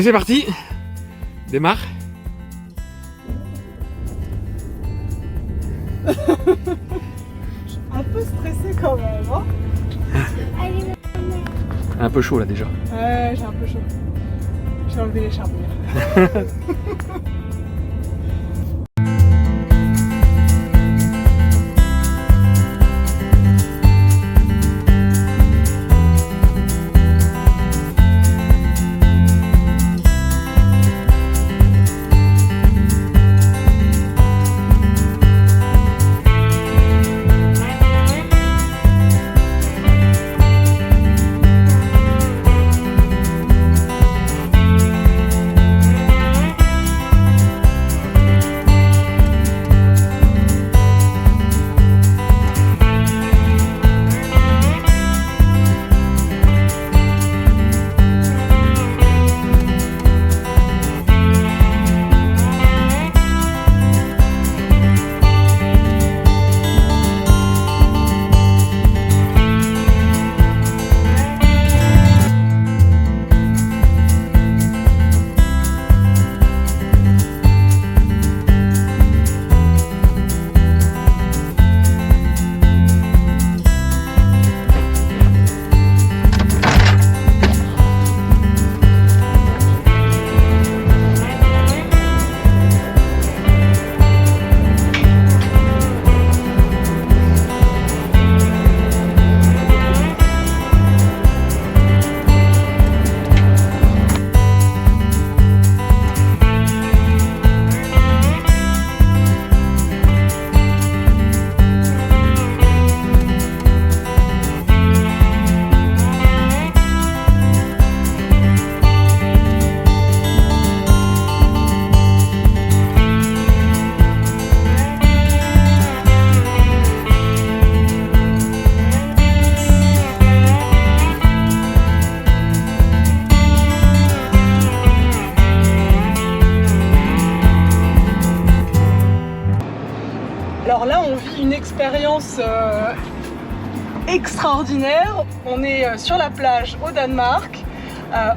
Allez, c'est parti. Démarre. Un peu stressé quand même, hein. Un peu chaud là déjà. Ouais, j'ai un peu chaud. J'ai enlevé l'écharpe. Alors là, on vit une expérience extraordinaire. On est sur la plage au Danemark,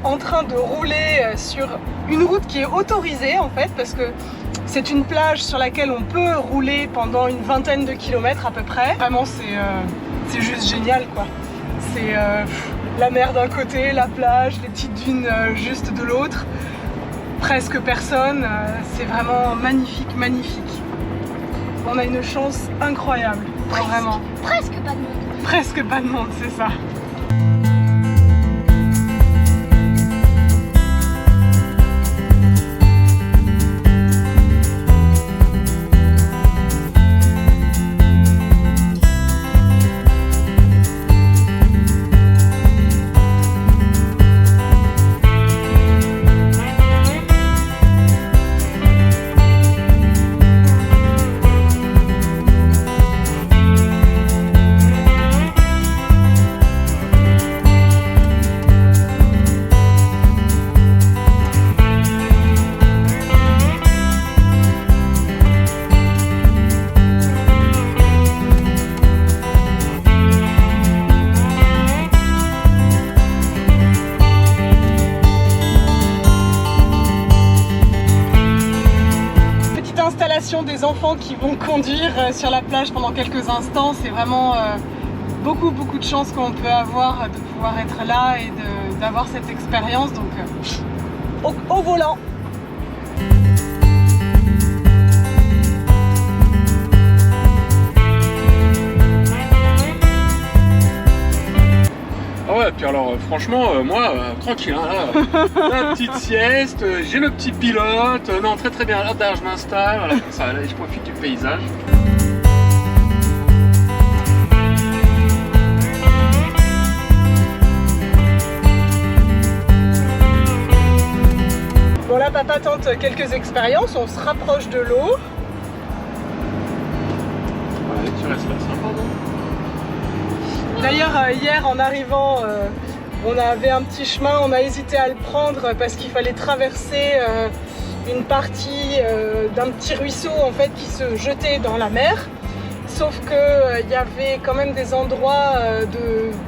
en train de rouler sur une route qui est autorisée en fait, parce que c'est une plage sur laquelle on peut rouler pendant une vingtaine de kilomètres à peu près. Vraiment, c'est juste génial quoi. C'est la mer d'un côté, la plage, les petites dunes juste de l'autre. Presque personne, c'est vraiment magnifique, magnifique. On a une chance incroyable, vraiment. Presque pas de monde. Presque pas de monde, c'est ça. Des enfants qui vont conduire sur la plage pendant quelques instants, c'est vraiment beaucoup de chance qu'on peut avoir de pouvoir être là et d'avoir cette expérience, donc au volant. Ah ouais, puis alors franchement, moi, tranquille, hein, là, la petite sieste, j'ai le petit pilote, non, très bien, là, je m'installe, voilà, comme ça, là, je profite du paysage. Bon là, papa tente quelques expériences, on se rapproche de l'eau. Ouais, tu restes là, c'est important. D'ailleurs, hier en arrivant, on avait un petit chemin, on a hésité à le prendre parce qu'il fallait traverser une partie d'un petit ruisseau en fait qui se jetait dans la mer. Sauf qu'il y avait quand même des endroits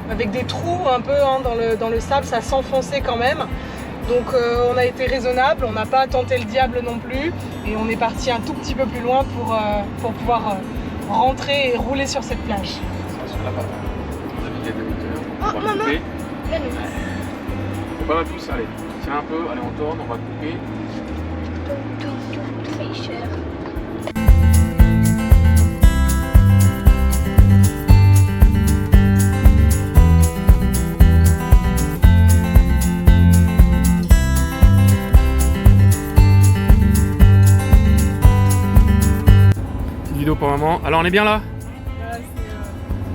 avec des trous un peu hein, dans le sable, ça s'enfonçait quand même. Donc on a été raisonnable, on n'a pas tenté le diable non plus et on est parti un tout petit peu plus loin pour pouvoir rentrer et rouler sur cette plage. Ça va sur la barre. On a mis les 2 moteurs. Oh, On va maman. couper. Là, nous. Faut pas tous, allez. Tiens un peu, allez on tourne, on va couper. Tout très cher. Petite vidéo pour maman. Alors on est bien là? Là,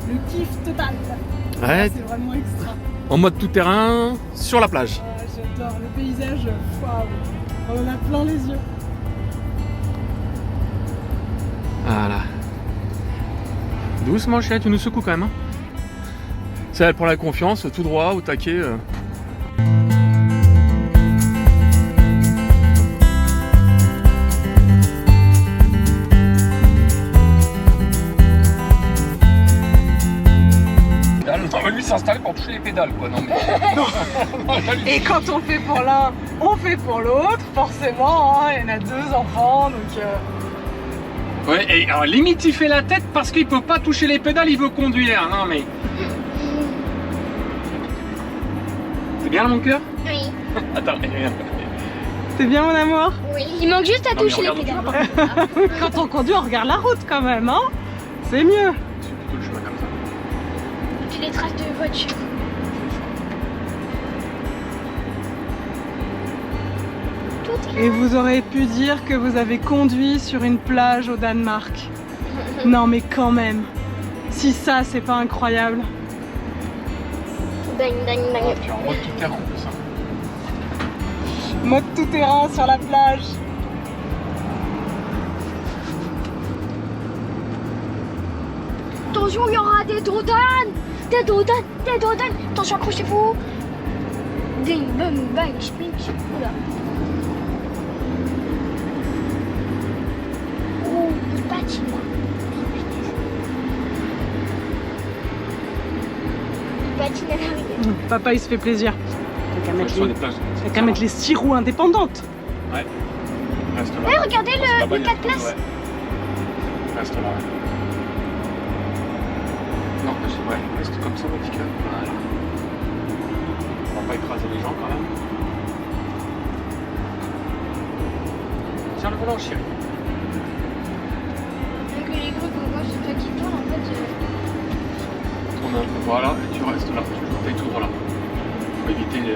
c'est le kiff total. Ouais. C'est vraiment extra. En mode tout terrain, sur la plage. J'adore le paysage, waouh, on en a plein les yeux. Voilà. Doucement chérie, tu nous secoues quand même. Hein. Ça elle prend la confiance, tout droit, au taquet. Non mais lui s'installe pour toucher les pédales quoi, non mais... Et quand on fait pour l'un, on fait pour l'autre, forcément, hein, il y en a 2 enfants, donc... Ouais, et alors limite il fait la tête parce qu'il peut pas toucher les pédales, il veut conduire, non mais... C'est bien là mon cœur? Oui. Attends, C'est bien mon amour? Oui. Il manque juste à Non, mais toucher les regarde, pédales. Quand on conduit, on regarde la route quand même, hein. C'est mieux. c'est plutôt le chemin comme ça. Tu les traces de voiture. Tout est Et vous aurez pu dire que vous avez conduit sur une plage au Danemark. Non mais quand même, si ça c'est pas incroyable. Bang, bang, Ah, bang. puis en mode tout terrain en plus. Hein. Mode tout terrain sur la plage. Attention, il y aura des dodanes. Des dodanes, des dodanes. Attention, accrochez-vous. Ding, bang, bang, spling. Oula. Oh, il patine là. Il patine à l'arrivée. Papa il se fait plaisir. Sur des plages. T'as qu'à mettre les 6 roues indépendantes. Ouais. Reste là. Ouais, regardez C'est pas le mal, 4 il y a- places. ouais. Reste là. Ouais. Non, ouais, reste comme ça, mon petit cœur. Voilà. On va pas écraser les gens quand même. Tiens le volant, chérie. Donc les gros gogos, c'est toi qui tourne en fait. Tourne un peu. Voilà, et tu restes là. Tu fais tout droit là. Pour éviter les...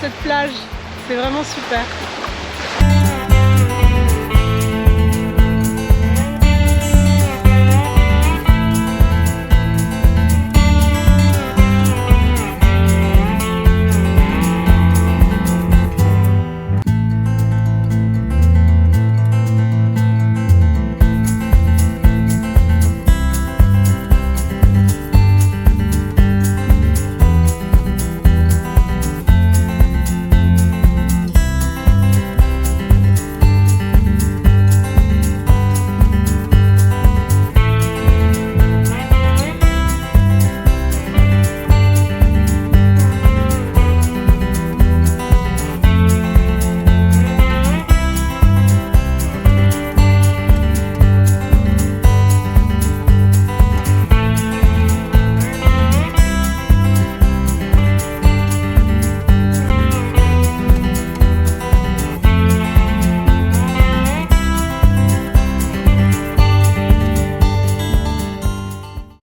cette plage. C'est vraiment super.